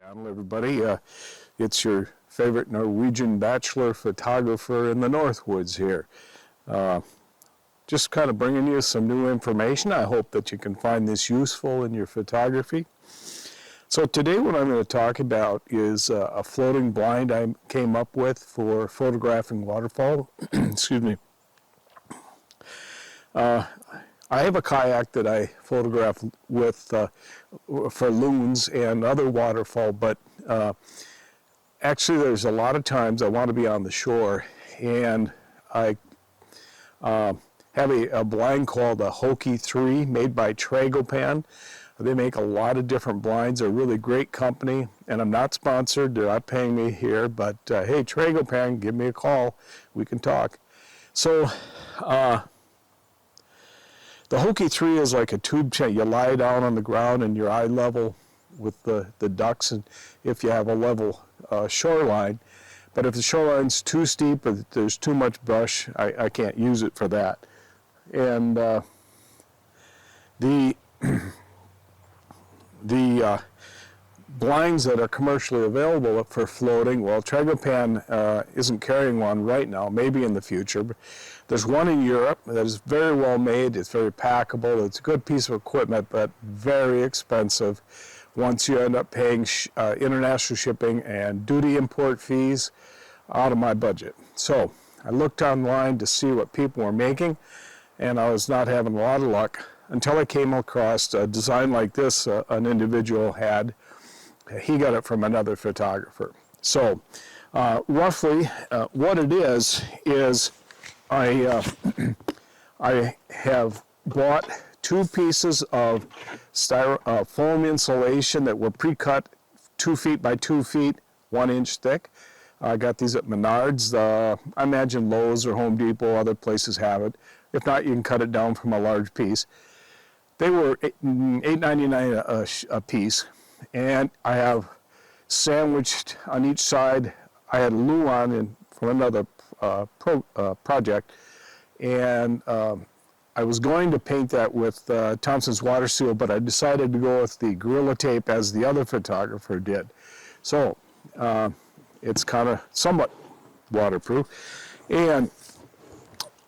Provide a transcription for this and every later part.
Channel, everybody. It's your favorite Norwegian bachelor photographer in the Northwoods here. Just kind of bringing you some new information. I hope that you can find this useful in your photography. So today what I'm going to talk about is a floating blind I came up with for photographing waterfowl. Excuse me. I have a kayak that I photograph with for loons and other waterfowl, but actually there's a lot of times I want to be on the shore, and I have a blind called a Hokey 3 made by Tragopan. They make a lot of different blinds. They're a really great company, and I'm not sponsored. They're not paying me here, but hey, Tragopan, give me a call. We can talk. So the Hokey 3 is like a tube chain. You lie down on the ground and you're eye level with the ducks, and if you have a level shoreline. But if the shoreline's too steep or there's too much brush, I can't use it for that. And the blinds that are commercially available for floating, well, Tragopan isn't carrying one right now, maybe in the future. But there's one in Europe that is very well made. It's very packable. It's a good piece of equipment, but very expensive. Once you end up paying international shipping and duty import fees, out of my budget. So I looked online to see what people were making, and I was not having a lot of luck until I came across a design like this an individual had. He got it from another photographer. So roughly what it is I have bought two pieces of foam insulation that were pre-cut 2 feet by 2 feet, 1 inch thick. I got these at Menards. I imagine Lowe's or Home Depot, other places have it. If not, you can cut it down from a large piece. They were $8.99 a piece, and I have sandwiched on each side. I had Luan from another project, and I was going to paint that with Thompson's water seal, but I decided to go with the Gorilla Tape as the other photographer did. So it's kind of somewhat waterproof, and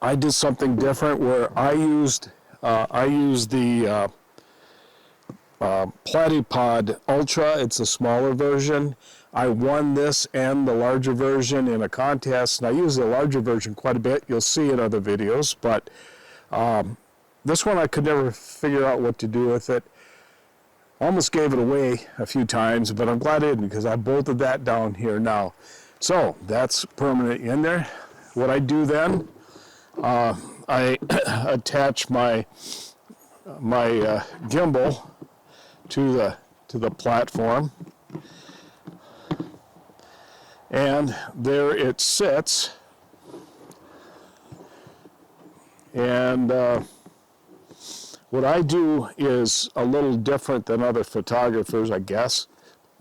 I did something different where I used the Platypod Ultra. It's a smaller version. I won this and the larger version in a contest, and I use the larger version quite a bit. You'll see in other videos, but this one I could never figure out what to do with it. Almost gave it away a few times, but I'm glad I didn't, because I bolted that down here now. So that's permanent in there. What I do then, I attach my gimbal to the platform, and there it sits. And what I do is a little different than other photographers, I guess.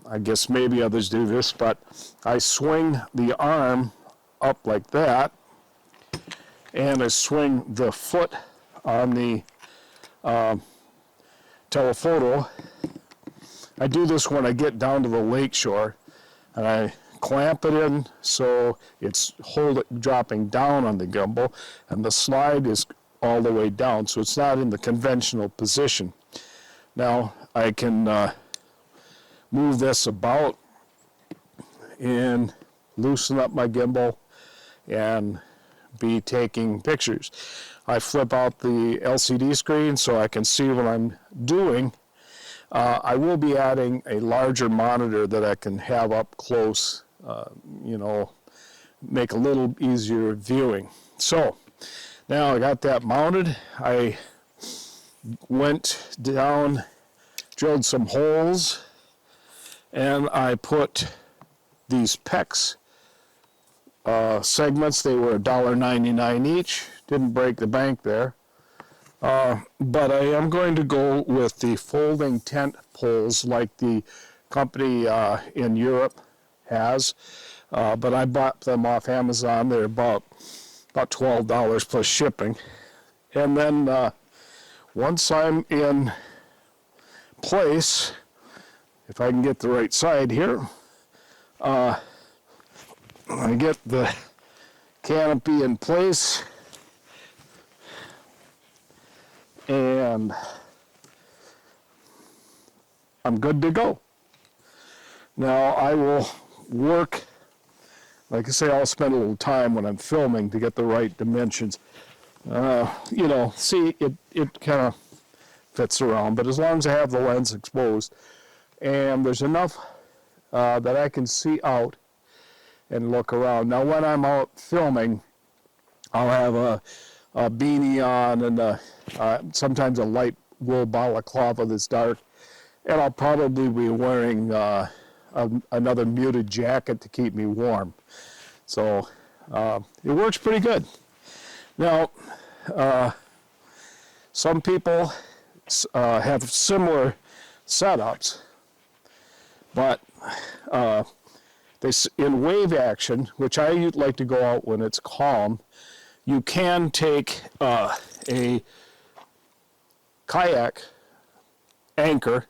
I guess maybe others do this, but I swing the arm up like that, and I swing the foot on the telephoto. I do this when I get down to the lake shore, and I clamp it in so it's dropping down on the gimbal, and the slide is all the way down, so it's not in the conventional position. Now I can move this about and loosen up my gimbal and be taking pictures. I flip out the LCD screen so I can see what I'm doing. I will be adding a larger monitor that I can have up close, make a little easier viewing. So now I got that mounted. I went down, drilled some holes, and I put these PEX segments. They were $1.99 each. Didn't break the bank there. But I am going to go with the folding tent poles like the company in Europe has. But I bought them off Amazon. They're about $12 plus shipping. And then once I'm in place, if I can get the right side here, I get the canopy in place, and I'm good to go. Now I will work, like I say, I'll spend a little time when I'm filming to get the right dimensions. You know, see, it kind of fits around, but as long as I have the lens exposed and there's enough that I can see out and look around. Now when I'm out filming, I'll have a beanie on and sometimes a light wool balaclava that's dark, and I'll probably be wearing another muted jacket to keep me warm. So it works pretty good. Now, some people have similar setups, but in wave action, which I like to go out when it's calm, you can take a kayak anchor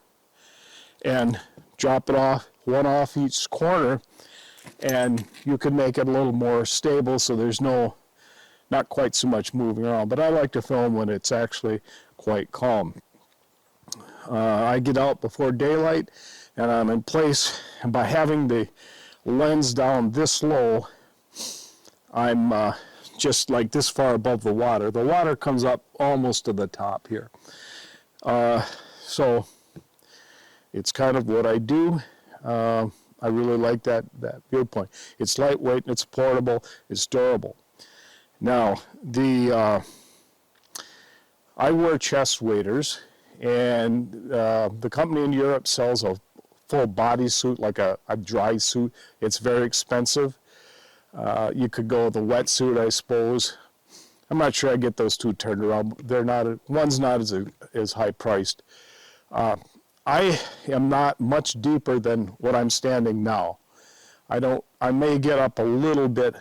and drop it off, one off each corner, and you can make it a little more stable so there's not quite so much moving around. But I like to film when it's actually quite calm. I get out before daylight and I'm in place, and by having the lens down this low, I'm just like this far above the water. The water comes up almost to the top here. So it's kind of what I do. I really like that viewpoint. It's lightweight, and it's portable, it's durable. Now, I wear chest waders, and the company in Europe sells a full body suit, like a dry suit. It's very expensive. You could go with a wetsuit, I suppose. I'm not sure I get those two turned around. One's not as high priced. I am not much deeper than what I'm standing now. I may get up a little bit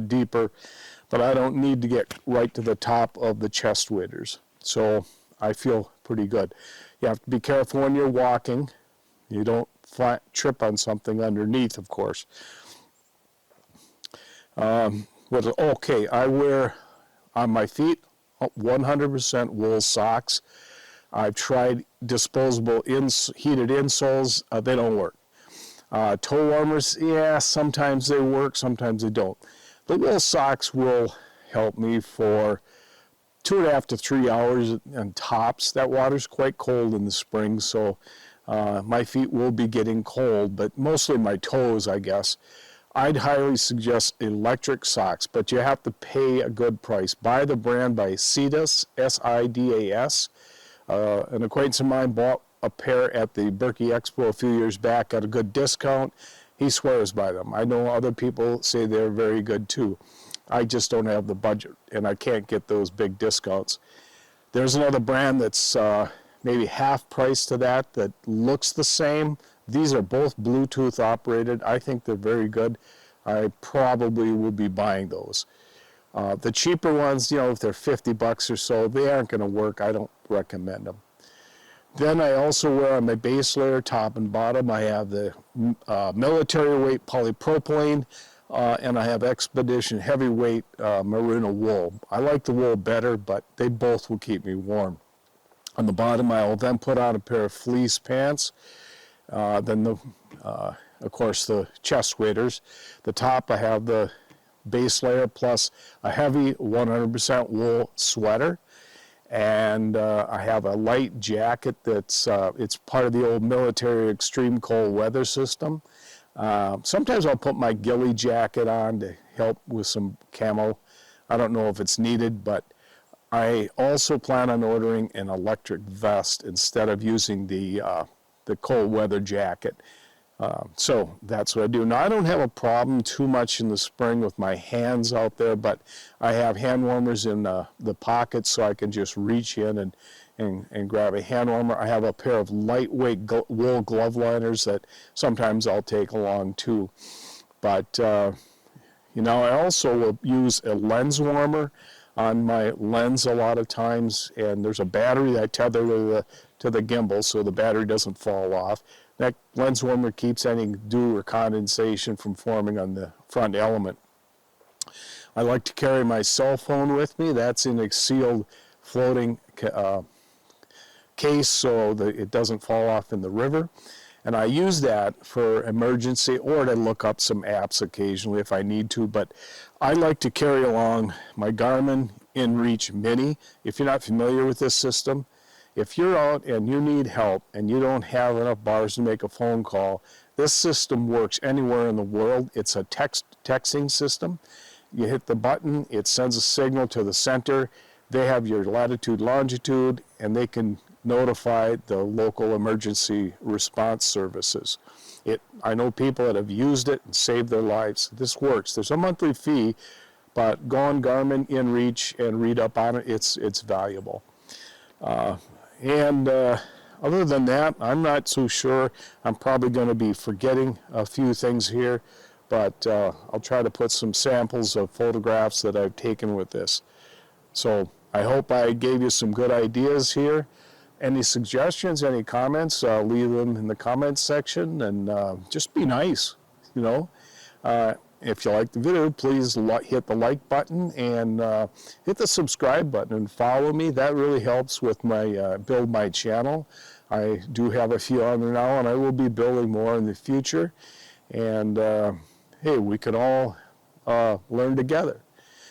deeper, but I don't need to get right to the top of the chest waders. So I feel pretty good. You have to be careful when you're walking. You don't trip on something underneath, of course. Okay, I wear on my feet 100% wool socks. I've tried disposable heated insoles. They don't work. Toe warmers, yeah, sometimes they work, sometimes they don't. The wool socks will help me for 2.5 to 3 hours and tops. That water's quite cold in the spring, so my feet will be getting cold, but mostly my toes, I guess. I'd highly suggest electric socks, but you have to pay a good price. Buy the brand by Sidas, S-I-D-A-S. An acquaintance of mine bought a pair at the Berkey Expo a few years back at a good discount. He swears by them. I know other people say they're very good too. I just don't have the budget, and I can't get those big discounts. There's another brand that's maybe half price to that looks the same. These are both Bluetooth operated. I think they're very good. I probably will be buying those. The cheaper ones, if they're $50 or so, they aren't going to work. I don't recommend them. Then I also wear on my base layer, top and bottom, I have the military weight polypropylene, and I have Expedition heavyweight merino wool. I like the wool better, but they both will keep me warm. On the bottom, I will then put on a pair of fleece pants. Then of course, the chest waders. The top, I have the base layer plus a heavy 100% wool sweater, and I have a light jacket that's it's part of the old military extreme cold weather system. Sometimes I'll put my ghillie jacket on to help with some camo. I don't know if it's needed, but I also plan on ordering an electric vest instead of using the cold weather jacket. So that's what I do. Now, I don't have a problem too much in the spring with my hands out there, but I have hand warmers in the pockets so I can just reach in and grab a hand warmer. I have a pair of lightweight wool glove liners that sometimes I'll take along too. But, I also will use a lens warmer on my lens a lot of times, and there's a battery that I tether to the gimbal so the battery doesn't fall off. That lens warmer keeps any dew or condensation from forming on the front element. I like to carry my cell phone with me. That's in a sealed floating case so that it doesn't fall off in the river. And I use that for emergency or to look up some apps occasionally if I need to. But I like to carry along my Garmin InReach Mini. If you're not familiar with this system, if you're out and you need help and you don't have enough bars to make a phone call, this system works anywhere in the world. It's a texting system. You hit the button, it sends a signal to the center. They have your latitude, longitude, and they can notify the local emergency response services. I know people that have used it and saved their lives. This works. There's a monthly fee, but go on Garmin InReach and read up on it. It's valuable. Other than that, I'm not so sure. I'm probably going to be forgetting a few things here, but I'll try to put some samples of photographs that I've taken with this. So I hope I gave you some good ideas here. Any suggestions, any comments, leave them in the comments section, and just be nice, you know. If you like the video, please hit the like button and hit the subscribe button and follow me. That really helps with my build my channel. I do have a few on there now, and I will be building more in the future. And hey, we can all learn together.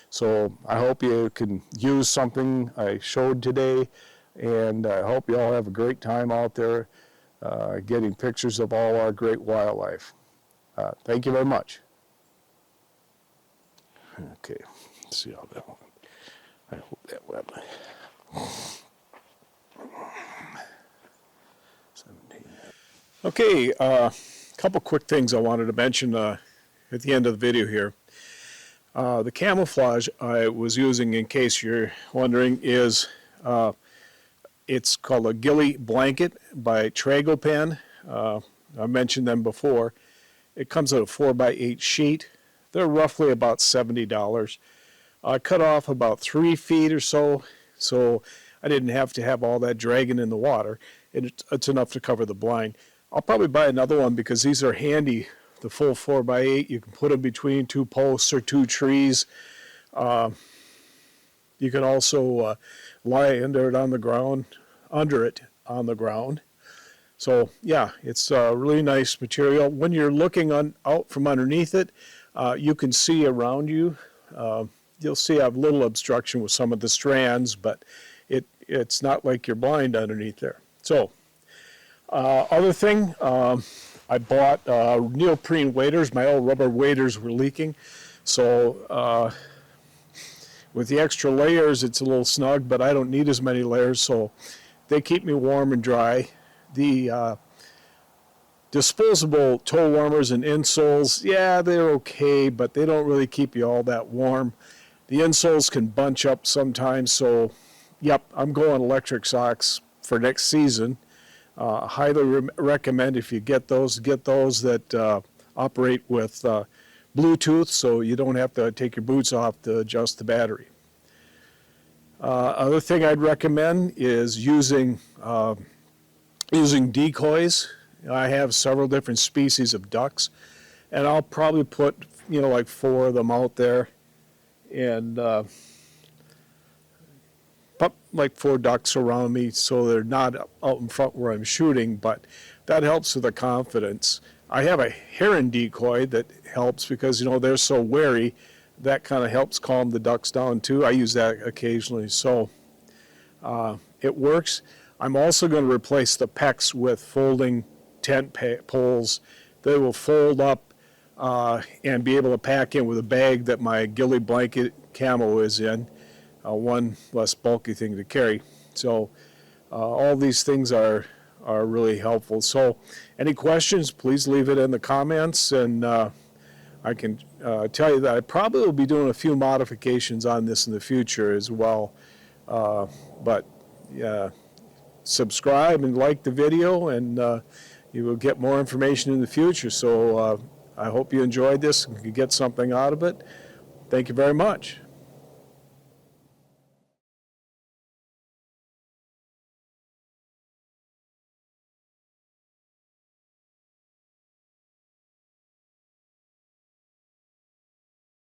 So I hope you can use something I showed today, and I hope you all have a great time out there getting pictures of all our great wildlife. Thank you very much. Okay, let's see how that went. I hope that went. 17. Okay, a couple quick things I wanted to mention at the end of the video here. The camouflage I was using, in case you're wondering, is it's called a ghillie blanket by Tragopan. I mentioned them before. It comes in a 4x8 sheet. They're roughly about $70. I cut off about 3 feet or so I didn't have to have all that dragging in the water. It's enough to cover the blind. I'll probably buy another one because these are handy. The full 4x8, you can put them between 2 posts or 2 trees. You can also lie under it on the ground. So yeah, it's a really nice material. When you're looking out from underneath it, you can see around you. You'll see I have a little obstruction with some of the strands, but it's not like you're blind underneath there. So, other thing, I bought neoprene waders. My old rubber waders were leaking, so with the extra layers, it's a little snug, but I don't need as many layers, so they keep me warm and dry. The disposable toe warmers and insoles, yeah, they're okay, but they don't really keep you all that warm. The insoles can bunch up sometimes, so yep, I'm going electric socks for next season. Highly recommend if you get those that operate with Bluetooth, so you don't have to take your boots off to adjust the battery. Other thing I'd recommend is using decoys. I have several different species of ducks, and I'll probably put, like 4 of them out there, and put like 4 ducks around me so they're not out in front where I'm shooting, but that helps with the confidence. I have a heron decoy that helps because, they're so wary. That kind of helps calm the ducks down too. I use that occasionally, so it works. I'm also going to replace the pecks with folding tent poles. They will fold up and be able to pack in with a bag that my ghillie blanket camo is in, one less bulky thing to carry. So all these things are really helpful. So any questions, please leave it in the comments, and I can tell you that I probably will be doing a few modifications on this in the future as well. But yeah, subscribe and like the video, and you will get more information in the future. So I hope you enjoyed this and could get something out of it. Thank you very much.